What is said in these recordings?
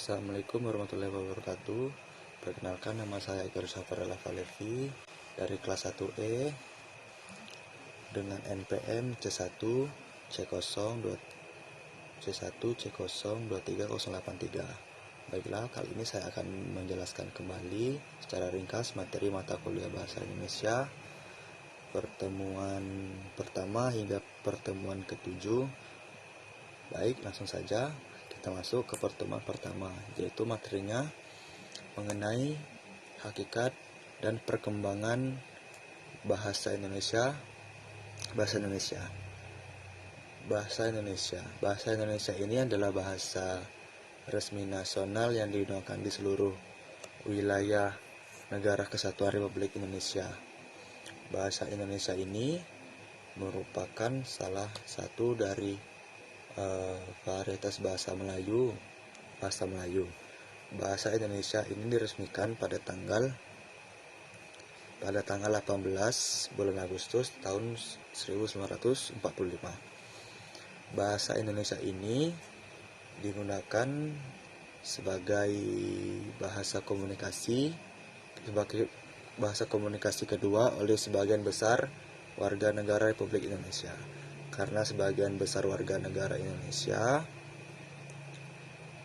Assalamualaikum warahmatullahi wabarakatuh. Perkenalkan, nama saya Igor Syafar Valevi dari kelas 1E dengan NPM C1 C0 C1 C0238083. Baiklah, kali ini saya akan menjelaskan kembali secara ringkas materi mata kuliah Bahasa Indonesia pertemuan pertama hingga pertemuan ke-7. Baik, langsung saja kita masuk ke pertemuan pertama, yaitu materinya mengenai hakikat dan perkembangan bahasa Indonesia. Bahasa Indonesia ini adalah bahasa resmi nasional yang digunakan di seluruh wilayah Negara Kesatuan Republik Indonesia. Bahasa Indonesia ini merupakan salah satu dari varietas bahasa Melayu. Bahasa Indonesia ini diresmikan pada tanggal 18 bulan Agustus tahun 1945. Bahasa Indonesia ini digunakan sebagai bahasa komunikasi kedua oleh sebagian besar warga negara Republik Indonesia. Karena sebagian besar warga negara Indonesia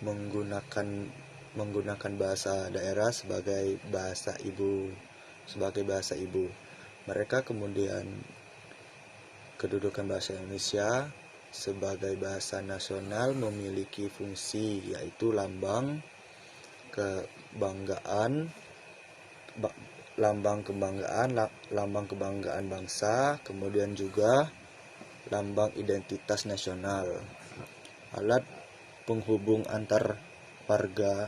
menggunakan bahasa daerah sebagai bahasa ibu. Mereka kemudian kedudukan bahasa Indonesia sebagai bahasa nasional memiliki fungsi, yaitu lambang kebanggaan bangsa, kemudian juga lambang identitas nasional, alat penghubung antar warga,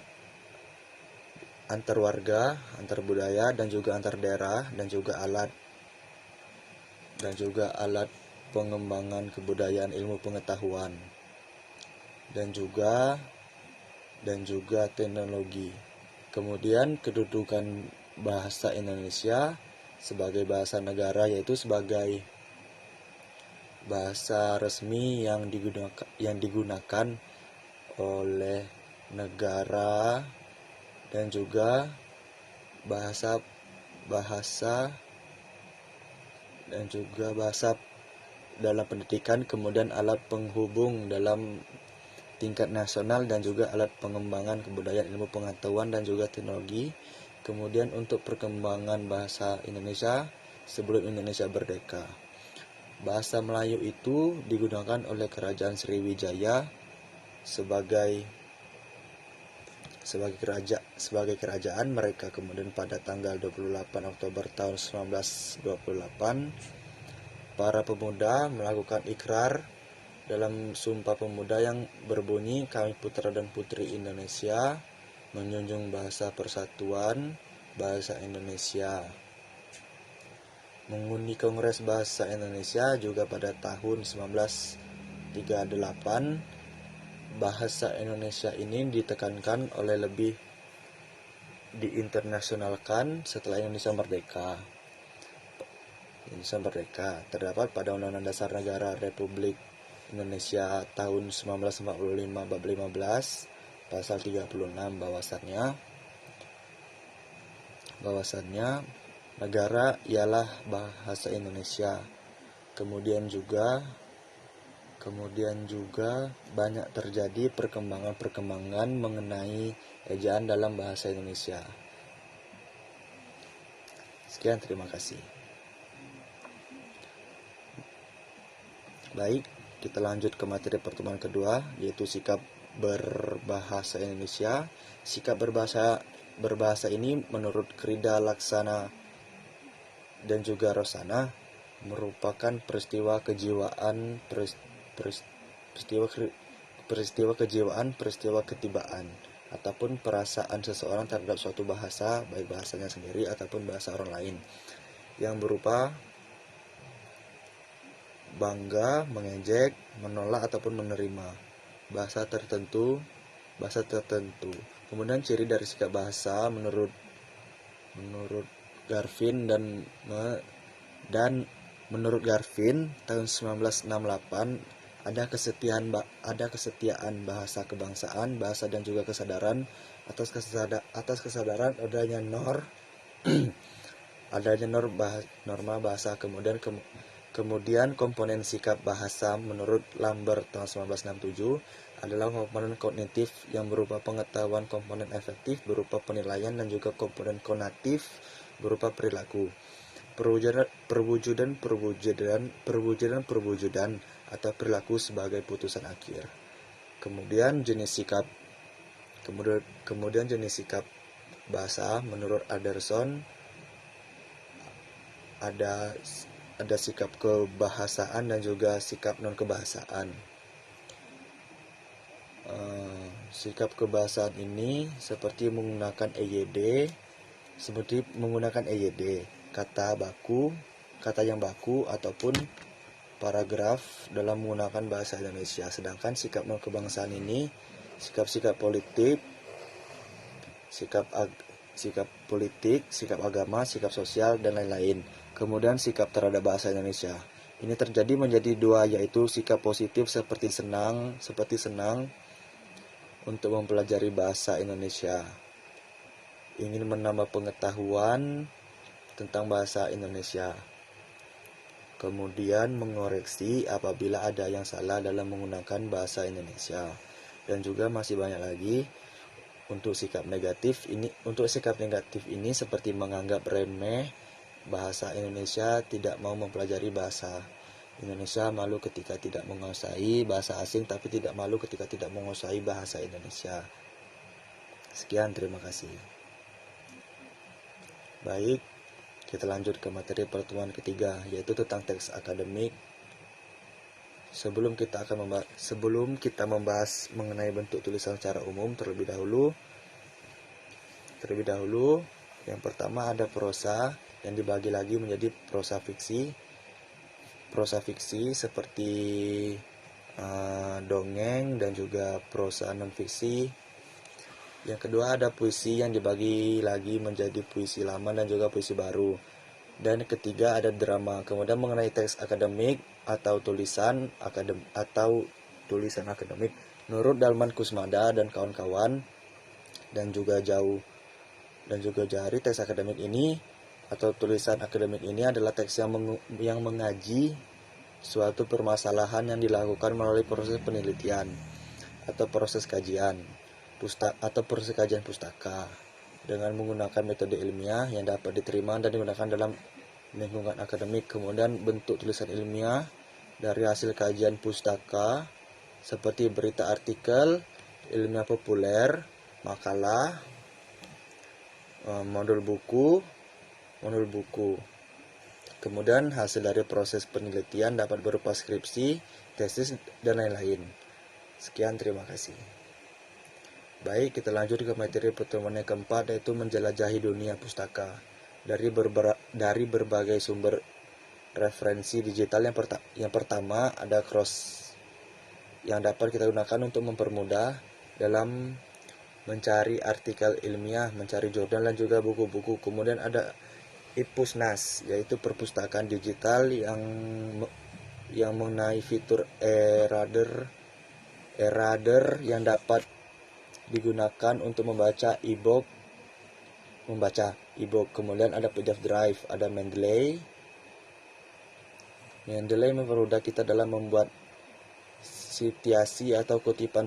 antar budaya, dan juga antar daerah, dan juga alat pengembangan kebudayaan, ilmu pengetahuan, dan juga teknologi. Kemudian kedudukan bahasa Indonesia sebagai bahasa negara, yaitu sebagai bahasa resmi yang digunakan oleh negara, dan juga bahasa dalam pendidikan, kemudian alat penghubung dalam tingkat nasional, dan juga alat pengembangan kebudayaan, ilmu pengetahuan, dan juga teknologi. Kemudian untuk perkembangan bahasa Indonesia sebelum Indonesia merdeka, bahasa Melayu itu digunakan oleh Kerajaan Sriwijaya sebagai kerajaan mereka. Kemudian pada tanggal 28 Oktober tahun 1928, para pemuda melakukan ikrar dalam Sumpah Pemuda yang berbunyi, "Kami putra dan putri Indonesia menjunjung bahasa persatuan bahasa Indonesia." Mengundi Kongres Bahasa Indonesia juga pada tahun 1938, bahasa Indonesia ini ditekankan oleh lebih diinternasionalkan setelah Indonesia merdeka. Terdapat pada Undang-Undang Dasar Negara Republik Indonesia tahun 1945 bab 15 pasal 36 bahwasannya negara ialah bahasa Indonesia. Kemudian juga banyak terjadi perkembangan mengenai ejaan dalam bahasa Indonesia. Sekian, terima kasih. Baik, kita lanjut ke materi pertemuan kedua, yaitu sikap berbahasa Indonesia. Sikap berbahasa ini menurut Krida Laksana dan juga Rosana merupakan peristiwa kejiwaan, peristiwa ketibaan, ataupun perasaan seseorang terhadap suatu bahasa, baik bahasanya sendiri ataupun bahasa orang lain, yang berupa bangga, mengejek, menolak ataupun menerima bahasa tertentu. Kemudian ciri dari sikap bahasa menurut Garvin dan menurut Garvin tahun 1968, ada kesetiaan bahasa kebangsaan, bahasa dan juga kesadaran atas kesadaran adanya norma bahasa. Kemudian komponen sikap bahasa menurut Lambert tahun 1967 adalah komponen kognitif yang berupa pengetahuan, komponen efektif berupa penilaian, dan juga komponen konatif berupa perilaku. Perwujudan atau perilaku sebagai putusan akhir. Kemudian jenis sikap bahasa menurut Anderson ada sikap kebahasaan dan juga sikap non kebahasaan. Sikap kebahasaan ini seperti menggunakan EYD, kata yang baku ataupun paragraf dalam menggunakan bahasa Indonesia. Sedangkan sikap non kebangsaan ini sikap politik, sikap agama, sikap sosial, dan lain-lain. Kemudian sikap terhadap bahasa Indonesia. Ini terjadi menjadi dua, yaitu sikap positif seperti senang untuk mempelajari bahasa Indonesia, ingin menambah pengetahuan tentang bahasa Indonesia. Kemudian mengoreksi apabila ada yang salah dalam menggunakan bahasa Indonesia. Dan juga masih banyak lagi. Untuk sikap negatif ini seperti menganggap remeh bahasa Indonesia, tidak mau mempelajari bahasa Indonesia, malu ketika tidak menguasai bahasa asing, tapi tidak malu ketika tidak menguasai bahasa Indonesia. Sekian, terima kasih. Baik, kita lanjut ke materi pertemuan ketiga, yaitu tentang teks akademik. Sebelum kita membahas mengenai bentuk tulisan secara umum, terlebih dahulu yang pertama ada prosa, yang dibagi lagi menjadi prosa fiksi seperti dongeng, dan juga prosa non fiksi. Yang kedua ada puisi, yang dibagi lagi menjadi puisi lama dan juga puisi baru. Dan ketiga ada drama. Kemudian mengenai teks akademik atau tulisan akademik menurut Dalman Kusmada dan kawan-kawan, dan juga Jari, teks akademik ini atau tulisan akademik ini adalah teks yang mengaji suatu permasalahan yang dilakukan melalui proses penelitian atau proses kajian pustaka dengan menggunakan metode ilmiah yang dapat diterima dan digunakan dalam lingkungan akademik. Kemudian bentuk tulisan ilmiah dari hasil kajian pustaka seperti berita artikel, ilmiah populer, makalah, modul buku. Kemudian hasil dari proses penelitian dapat berupa skripsi, tesis, dan lain-lain. Sekian, terima kasih. Baik, kita lanjut ke materi pertemuan yang keempat, yaitu menjelajahi dunia pustaka. Dari berbagai sumber referensi digital, yang pertama ada Cross, yang dapat kita gunakan untuk mempermudah dalam mencari artikel ilmiah, mencari jurnal, dan juga buku-buku. Kemudian ada Ipusnas, yaitu perpustakaan digital yang mengenai fitur e-reader yang dapat digunakan untuk membaca e-book. Kemudian ada PDF Drive, ada Mendeley mempermudah kita dalam membuat sitasi atau kutipan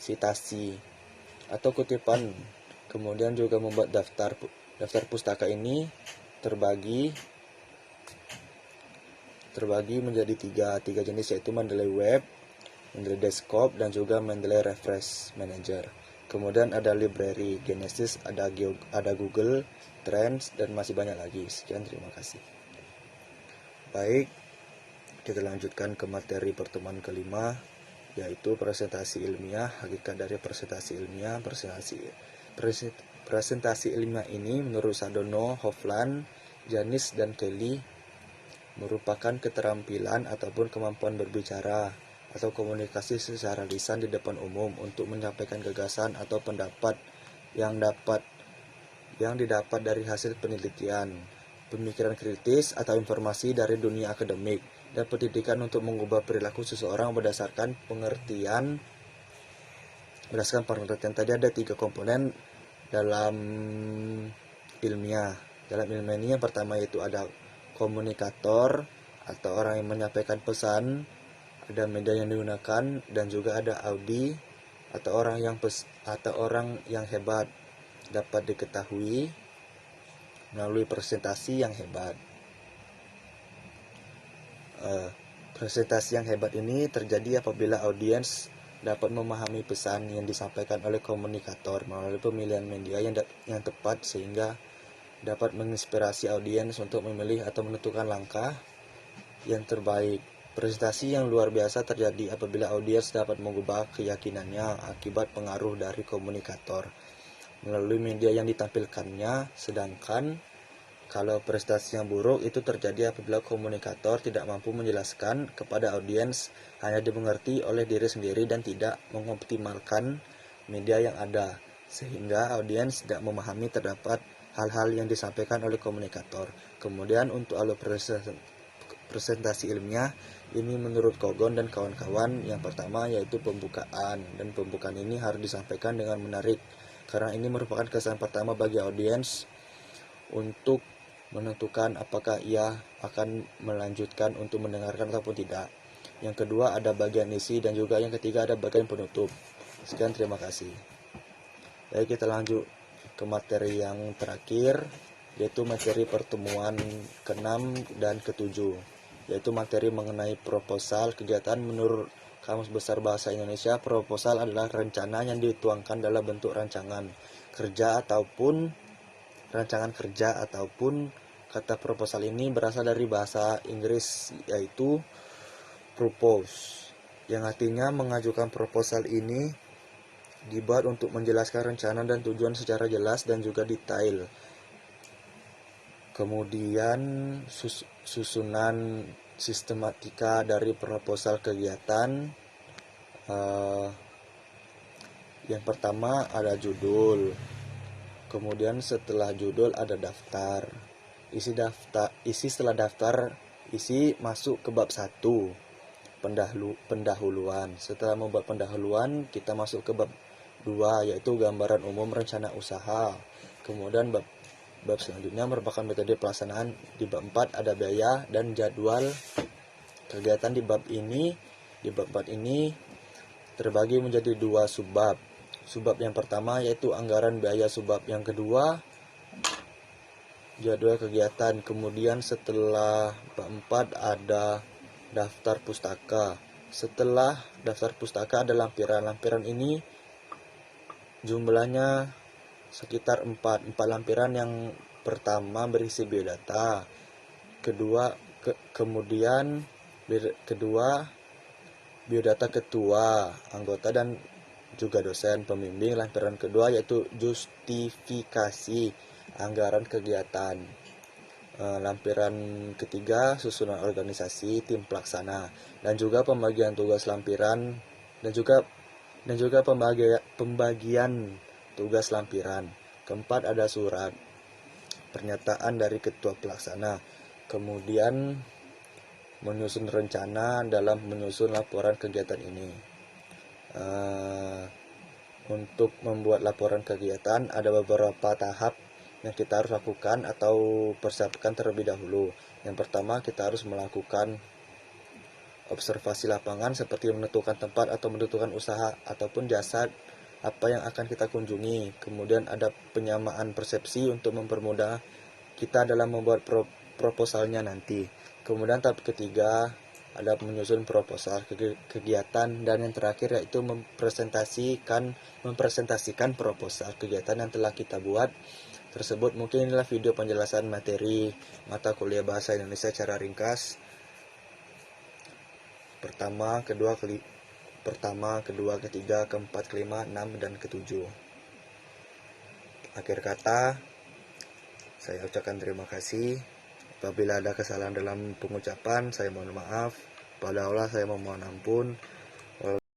sitasi atau kutipan. Kemudian juga membuat daftar pustaka ini terbagi menjadi tiga jenis, yaitu Mendeley Web, Mendeley Desktop, dan juga Mendeley Reference Manager. Kemudian ada library Genesis, ada Google Trends, dan masih banyak lagi. Sekian, terima kasih. Baik, kita lanjutkan ke materi pertemuan kelima, yaitu presentasi ilmiah. Hakikat dari presentasi ilmiah. Presentasi ilmiah ini menurut Sadono, Hofland, Janis, dan Kelly merupakan keterampilan ataupun kemampuan berbicara atau komunikasi secara lisan di depan umum untuk menyampaikan gagasan atau pendapat yang didapat dari hasil penelitian, pemikiran kritis, atau informasi dari dunia akademik dan pendidikan untuk mengubah perilaku seseorang berdasarkan pengertian. Tadi ada 3 komponen dalam ilmiah. Dalam ilmiah ini yang pertama yaitu ada komunikator atau orang yang menyampaikan pesan, ada media yang digunakan, dan juga ada audi atau orang yang hebat, dapat diketahui melalui presentasi yang hebat. Presentasi yang hebat ini terjadi apabila audiens dapat memahami pesan yang disampaikan oleh komunikator melalui pemilihan media yang tepat sehingga dapat menginspirasi audiens untuk memilih atau menentukan langkah yang terbaik. Presentasi yang luar biasa terjadi apabila audiens dapat mengubah keyakinannya akibat pengaruh dari komunikator melalui media yang ditampilkannya, sedangkan kalau prestasi yang buruk itu terjadi apabila komunikator tidak mampu menjelaskan kepada audiens, hanya dimengerti oleh diri sendiri dan tidak mengoptimalkan media yang ada, sehingga audiens tidak memahami terdapat hal-hal yang disampaikan oleh komunikator. Kemudian untuk alur presentasi ilmiah, ini menurut Kogon dan kawan-kawan, yang pertama yaitu pembukaan, dan pembukaan ini harus disampaikan dengan menarik, karena ini merupakan kesan pertama bagi audiens untuk menentukan apakah ia akan melanjutkan untuk mendengarkan ataupun tidak. Yang kedua ada bagian isi, dan juga yang ketiga ada bagian penutup. Sekian, terima kasih. Baik, kita lanjut ke materi yang terakhir, yaitu materi pertemuan ke-6 dan ke-7, yaitu materi mengenai proposal kegiatan. Menurut Kamus Besar Bahasa Indonesia, proposal adalah rencana yang dituangkan dalam bentuk rancangan kerja ataupun kata proposal ini berasal dari bahasa Inggris yaitu propose, yang artinya mengajukan. Proposal ini dibuat untuk menjelaskan rencana dan tujuan secara jelas dan juga detail. Kemudian susunan sistematika dari proposal kegiatan. Yang pertama ada judul. Kemudian setelah judul ada daftar. Isi setelah daftar, isi masuk ke bab 1, pendahuluan. Setelah membuat pendahuluan, kita masuk ke bab 2, yaitu gambaran umum rencana usaha. Kemudian bab selanjutnya merupakan metode pelaksanaan. Di bab 4 ada biaya dan jadwal kegiatan. Di bab 4 ini terbagi menjadi 2 subbab. Subbab yang pertama yaitu anggaran biaya, subbab yang kedua jadwal kegiatan. Kemudian setelah bab 4 ada daftar pustaka. Setelah daftar pustaka ada lampiran. Lampiran ini jumlahnya sekitar 4 lampiran. Yang pertama berisi biodata, kemudian biodata ketua, anggota dan juga dosen pembimbing. Lampiran kedua yaitu justifikasi anggaran kegiatan. Lampiran ketiga susunan organisasi tim pelaksana dan juga pembagian tugas lampiran dan juga pembagian tugas lampiran. Keempat ada surat pernyataan dari ketua pelaksana. Kemudian menyusun rencana dalam menyusun laporan kegiatan ini. Untuk membuat laporan kegiatan ada beberapa tahap yang kita harus lakukan atau persiapkan terlebih dahulu. Yang pertama, kita harus melakukan observasi lapangan seperti menentukan tempat atau menentukan usaha ataupun jasa apa yang akan kita kunjungi. Kemudian ada penyamaan persepsi untuk mempermudah kita dalam membuat proposalnya nanti. Kemudian tahap ketiga ada menyusun proposal kegiatan, dan yang terakhir yaitu mempresentasikan proposal kegiatan yang telah kita buat tersebut. Mungkin inilah video penjelasan materi mata kuliah Bahasa Indonesia secara ringkas. Pertama, kedua, ketiga, keempat, kelima, 6, dan ketujuh. Akhir kata, saya ucapkan terima kasih. Apabila ada kesalahan dalam pengucapan, saya mohon maaf. Pada Allah saya memohon ampun.